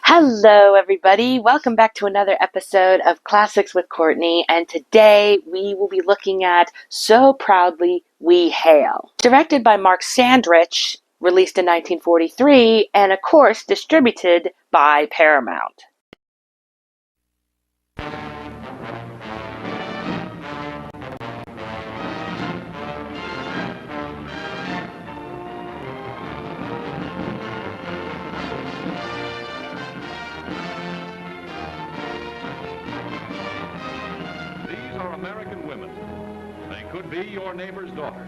Hello, everybody. Welcome back to another episode of Classics with Courtney. And today we will be looking at So Proudly We Hail. Directed by Mark Sandrich, released in 1943, and of course distributed by Paramount. American women. They could be your neighbor's daughters.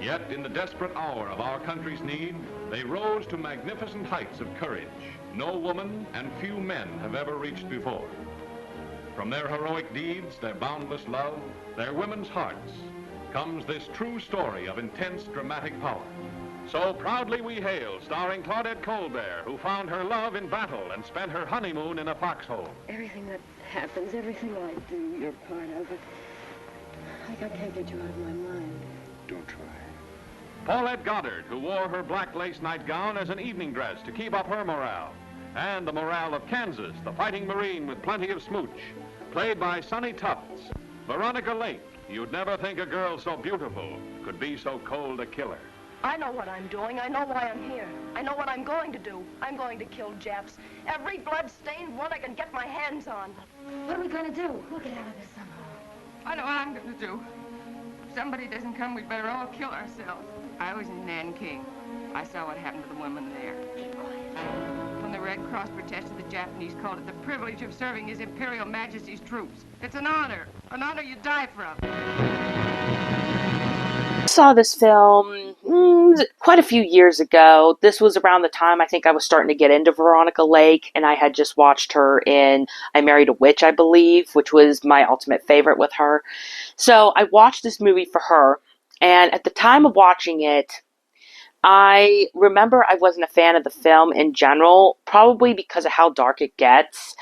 Yet, in the desperate hour of our country's need, they rose to magnificent heights of courage no woman and few men have ever reached before. From their heroic deeds, their boundless love, their women's hearts, comes this true story of intense dramatic power. So Proudly We Hail, starring Claudette Colbert, who found her love in battle and spent her honeymoon in a foxhole. Everything that happens, everything I do, you're part of it. I can't get you out of my mind. Don't try. Paulette Goddard, who wore her black lace nightgown as an evening dress to keep up her morale. And the morale of Kansas, the fighting Marine with plenty of smooch, played by Sonny Tufts. Veronica Lake, you'd never think a girl so beautiful could be so cold a killer. I know what I'm doing. I know why I'm here. I know what I'm going to do. I'm going to kill Japs. Every blood-stained one I can get my hands on. What are we going to do? We'll get out of this somehow. I know what I'm going to do. If somebody doesn't come, we'd better all kill ourselves. I was in Nanking. I saw what happened to the women there. Keep quiet. When the Red Cross protested, the Japanese called it the privilege of serving His Imperial Majesty's troops. It's an honor you die from. I saw this film quite a few years ago. This was around the time I think I was starting to get into Veronica Lake, and I had just watched her in I Married a Witch, I believe, which was my ultimate favorite with her. So I watched this movie for her, and at the time of watching it, I remember I wasn't a fan of the film in general, probably because of how dark it gets.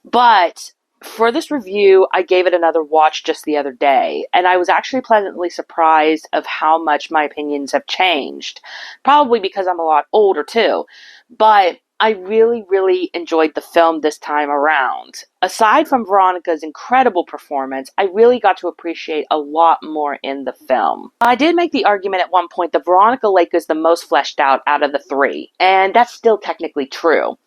But for this review, I gave it another watch just the other day, and I was actually pleasantly surprised of how much my opinions have changed. Probably because I'm a lot older too. But I really, really enjoyed the film this time around. Aside from Veronica's incredible performance, I really got to appreciate a lot more in the film. I did make the argument at one point that Veronica Lake is the most fleshed out of the three, and that's still technically true.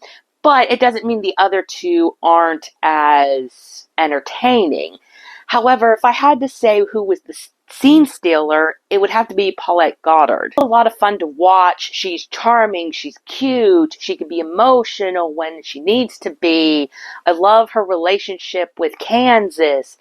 But it doesn't mean the other two aren't as entertaining. However, if I had to say who was the scene stealer, it would have to be Paulette Goddard. A lot of fun to watch. She's charming. She's cute. She can be emotional when she needs to be. I love her relationship with Kansas.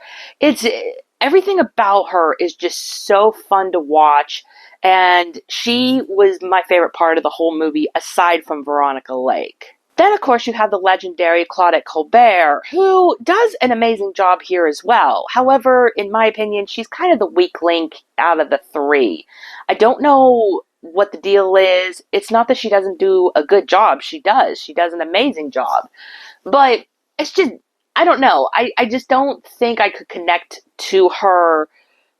Everything about her is just so fun to watch. And she was my favorite part of the whole movie, aside from Veronica Lake. Then, of course, you have the legendary Claudette Colbert, who does an amazing job here as well. However, in my opinion, she's kind of the weak link out of the three. I don't know what the deal is. It's not that she doesn't do a good job. She does. She does an amazing job. But it's just, I don't know. I just don't think I could connect to her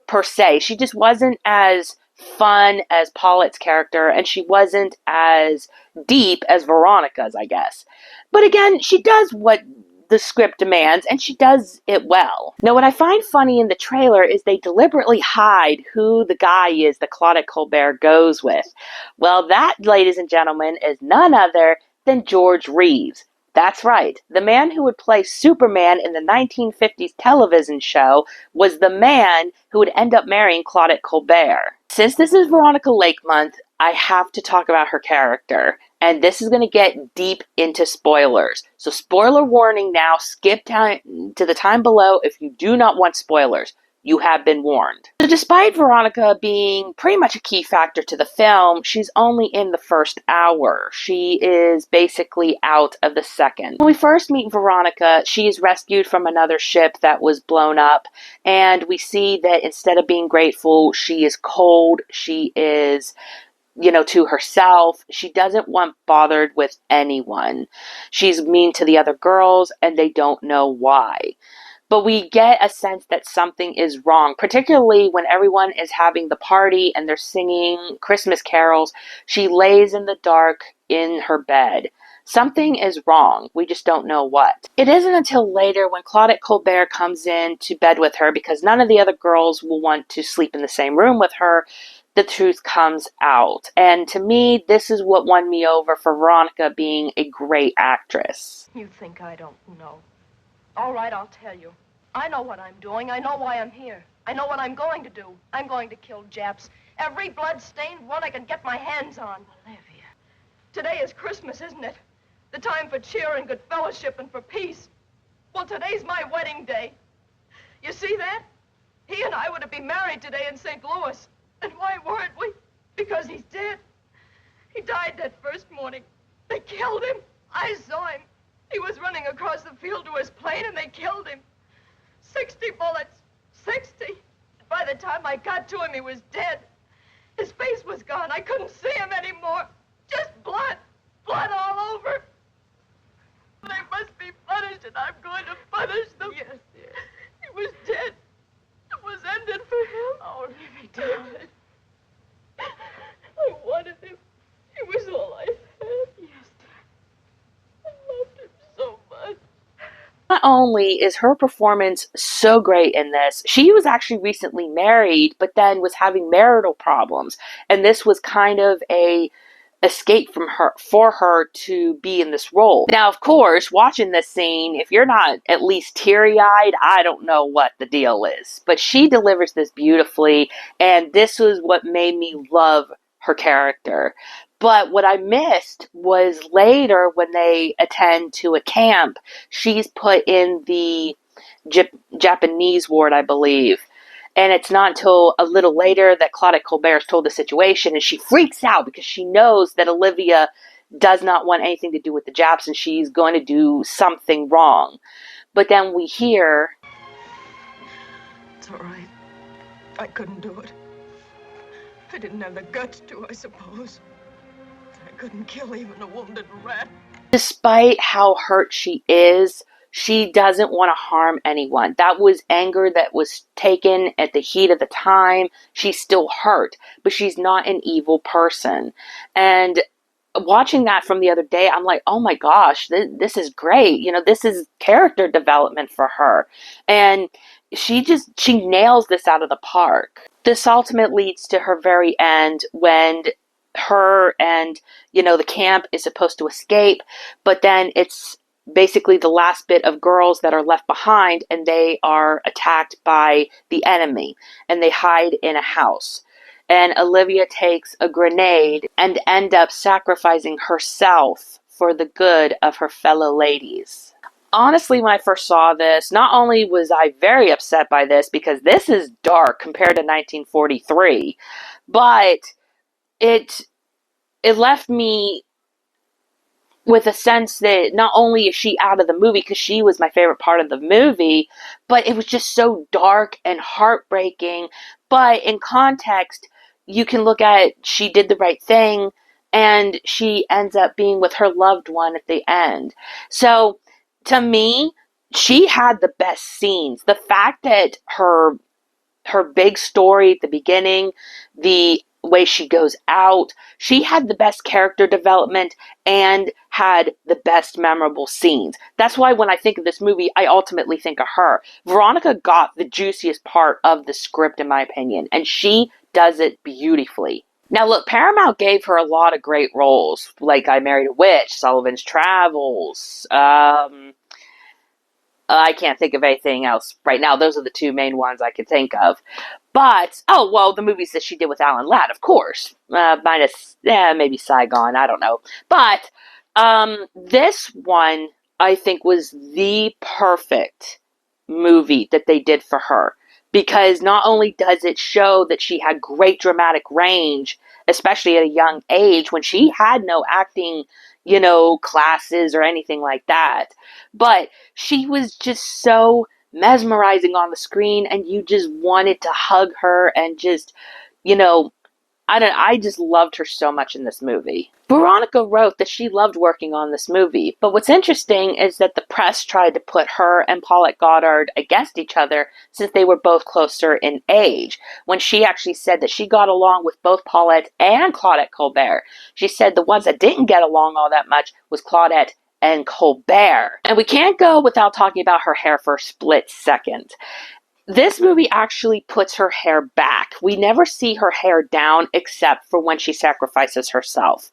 per se. She just wasn't as fun as Paulette's character, and she wasn't as deep as Veronica's, I guess. But again, she does what the script demands, and she does it well. Now, what I find funny in the trailer is they deliberately hide who the guy is that Claudette Colbert goes with. Well, that, ladies and gentlemen, is none other than George Reeves. That's right. The man who would play Superman in the 1950s television show was the man who would end up marrying Claudette Colbert. Since this is Veronica Lake month, I have to talk about her character. And this is going to get deep into spoilers. So spoiler warning now. Skip time to the time below if you do not want spoilers. You have been warned. So despite Veronica being pretty much a key factor to the film, she's only in the first hour. She is basically out of the second. When we first meet Veronica, she is rescued from another ship that was blown up, and we see that instead of being grateful, she is cold. She is, to herself. She doesn't want bothered with anyone. She's mean to the other girls, and they don't know why. But we get a sense that something is wrong, particularly when everyone is having the party and they're singing Christmas carols. She lays in the dark in her bed. something is wrong. We just don't know what. It isn't until later when Claudette Colbert comes in to bed with her, because none of the other girls will want to sleep in the same room with her, the truth comes out. And to me, this is what won me over for Veronica being a great actress. You think I don't know. All right, I'll tell you. I know what I'm doing. I know why I'm here. I know what I'm going to do. I'm going to kill Japs. Every blood-stained one I can get my hands on. Olivia. Today is Christmas, isn't it? The time for cheer and good fellowship and for peace. Well, today's my wedding day. You see that? He and I were to be married today in St. Louis. And why weren't we? Because he's dead. He died that first morning. They killed him. I saw him. He was running across the field to his plane and they killed him. 60 bullets. 60. By the time I got to him, he was dead. His face was gone. I couldn't see him anymore. Just blood. Blood all over. They must be punished, and I'm going to punish them. Yes, dear. He was dead. It was ended for him. Oh, Libby, darling. I wanted him. He was all I had. Yes, dear. I loved him so much. Not only is her performance so great in this, she was actually recently married, but then was having marital problems. And this was kind of a escape from her for her to be in this role. Now, of course, watching this scene, if you're not at least teary-eyed, I don't know what the deal is. But she delivers this beautifully, and this was what made me love her character. But what I missed was later when they attend to a camp, she's put in the Japanese ward, I believe. And it's not until a little later that Claudette Colbert is told the situation, and she freaks out because she knows that Olivia does not want anything to do with the Japs and she's going to do something wrong. But then we hear, It's all right. I couldn't do it. I didn't have the guts to, I suppose. I couldn't kill even a wounded rat. despite how hurt she is, she doesn't want to harm anyone. That was anger that was taken at the heat of the time. She's still hurt, but she's not an evil person. And watching that from the other day, I'm like, oh my gosh, this is great. You know, this is character development for her. And she nails this out of the park. This ultimately leads to her very end when her and, the camp is supposed to escape, but then it's basically the last bit of girls that are left behind, and they are attacked by the enemy, and they hide in a house. And Olivia takes a grenade and end up sacrificing herself for the good of her fellow ladies. Honestly, when I first saw this, not only was I very upset by this, because this is dark compared to 1943, but it left me with a sense that not only is she out of the movie, because she was my favorite part of the movie, but it was just so dark and heartbreaking. But in context, you can look at she did the right thing, and she ends up being with her loved one at the end. So, to me, she had the best scenes. The fact that her big story at the beginning, the way she goes out, she had the best character development and had the best memorable scenes. That's why when I think of this movie, I ultimately think of her. Veronica got the juiciest part of the script, in my opinion, and she does it beautifully. Now look, Paramount gave her a lot of great roles, like I Married a Witch, Sullivan's Travels, I can't think of anything else right now. Those are the two main ones I could think of. But, the movies that she did with Alan Ladd, of course. Minus, maybe Saigon, I don't know. But, this one, I think, was the perfect movie that they did for her. Because not only does it show that she had great dramatic range, especially at a young age, when she had no acting, classes or anything like that, but she was just so mesmerizing on the screen, and you just wanted to hug her and just, I just loved her so much in this movie. Veronica wrote that she loved working on this movie, but what's interesting is that the press tried to put her and Paulette Goddard against each other since they were both closer in age, when she actually said that she got along with both Paulette and Claudette Colbert. She said the ones that didn't get along all that much was Claudette and Colbert. And we can't go without talking about her hair for a split second. This movie actually puts her hair back. We never see her hair down except for when she sacrifices herself.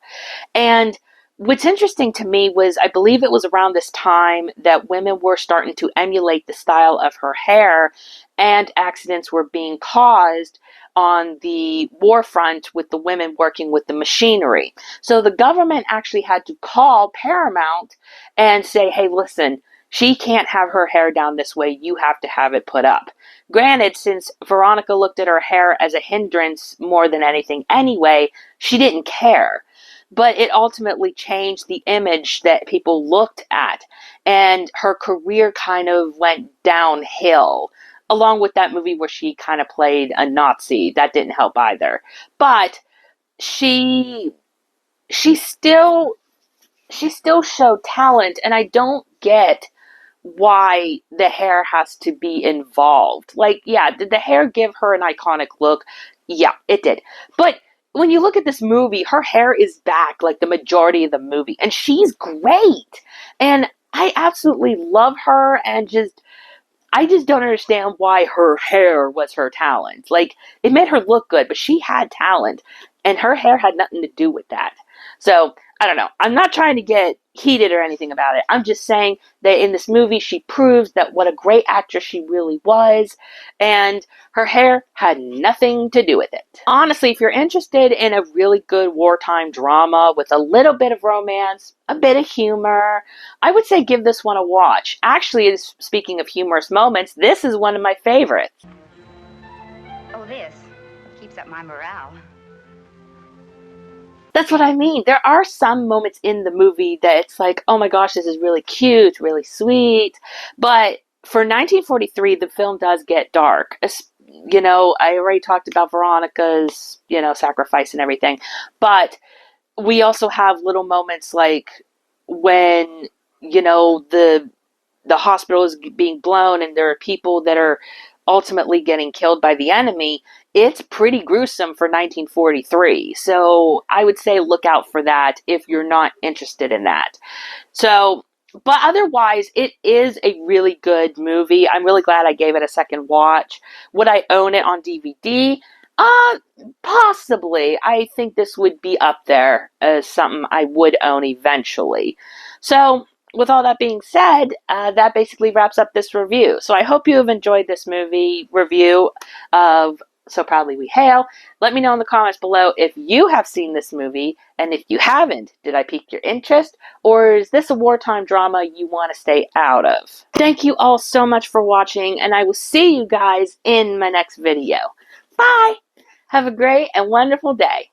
And what's interesting to me was I believe it was around this time that women were starting to emulate the style of her hair, and accidents were being caused on the war front with the women working with the machinery. So the government actually had to call Paramount and say, hey, listen, she can't have her hair down this way. You have to have it put up. Granted, since Veronica looked at her hair as a hindrance more than anything anyway, she didn't care. But it ultimately changed the image that people looked at, and her career kind of went downhill, along with that movie where she kind of played a Nazi. That didn't help either. But she she still she still showed talent, and I don't get why the hair has to be involved. Like, yeah, did the hair give her an iconic look? Yeah, it did. But when you look at this movie, her hair is back like the majority of the movie, and she's great. And I absolutely love her, and I just don't understand why her hair was her talent. Like, it made her look good, but she had talent, and her hair had nothing to do with that. So, I don't know. I'm not trying to get heated or anything about it. I'm just saying that in this movie, she proves that what a great actress she really was, and her hair had nothing to do with it. Honestly, if you're interested in a really good wartime drama with a little bit of romance, a bit of humor, I would say give this one a watch. Actually, speaking of humorous moments, this is one of my favorites. Oh, this keeps up my morale. That's what I mean. There are some moments in the movie that it's like, oh my gosh, this is really cute, really sweet. But for 1943, the film does get dark. You know, I already talked about Veronica's, sacrifice and everything. But we also have little moments like when, the hospital is being blown and there are people that are ultimately getting killed by the enemy. It's pretty gruesome for 1943. So I would say look out for that if you're not interested in that. So, but otherwise, it is a really good movie. I'm really glad I gave it a second watch. Would I own it on DVD? Possibly. I think this would be up there as something I would own eventually. So, with all that being said, that basically wraps up this review. So I hope you have enjoyed this movie review of So Proudly We Hail. Let me know in the comments below if you have seen this movie, and if you haven't, did I pique your interest, or is this a wartime drama you want to stay out of? Thank you all so much for watching, and I will see you guys in my next video. Bye! Have a great and wonderful day.